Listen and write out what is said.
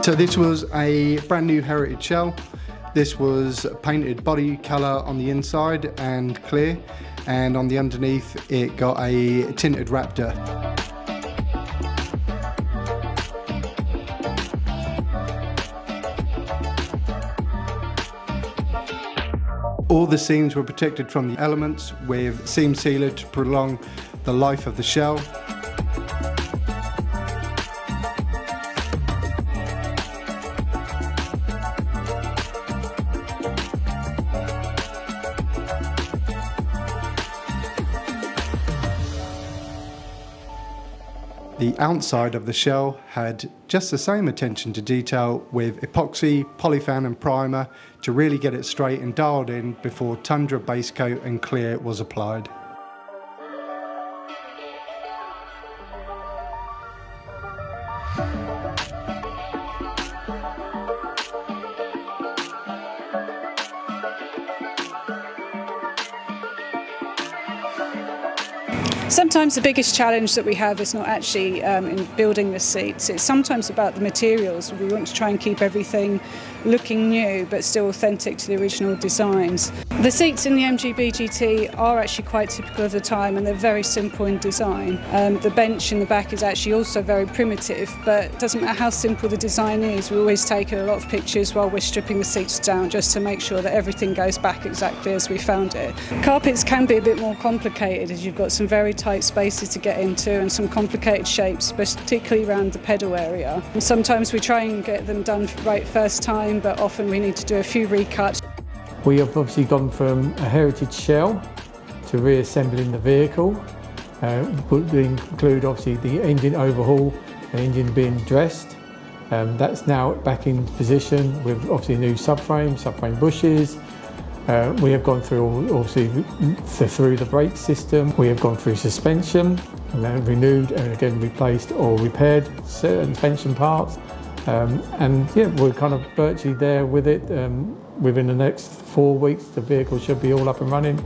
So this was a brand new heritage shell. This was painted body colour on the inside and clear, and on the underneath it got a tinted Raptor. All the seams were protected from the elements with seam sealer to prolong the life of the shell. The outside of the shell had just the same attention to detail with epoxy, polyfan and primer to really get it straight and dialed in before Tundra base coat and clear was applied. Sometimes the biggest challenge that we have is not actually in building the seats. It's sometimes about the materials. We want to try and keep everything looking new but still authentic to the original designs. The seats in the MGB GT are actually quite typical of the time, and they're very simple in design. The bench in the back is actually also very primitive, but it doesn't matter how simple the design is, we always take a lot of pictures while we're stripping the seats down just to make sure that everything goes back exactly as we found it. Carpets can be a bit more complicated as you've got some very tight spaces to get into and some complicated shapes, particularly around the pedal area. And sometimes we try and get them done right first time, but often we need to do a few recuts. We have obviously gone from a heritage shell to reassembling the vehicle. Would include obviously the engine overhaul, the engine being dressed. That's now back in position with obviously new subframe bushes. We have gone through obviously through the brake system. We have gone through suspension and then renewed and again replaced or repaired certain suspension parts. And yeah, we're kind of virtually there with it. Within the next 4 weeks, the vehicle should be all up and running.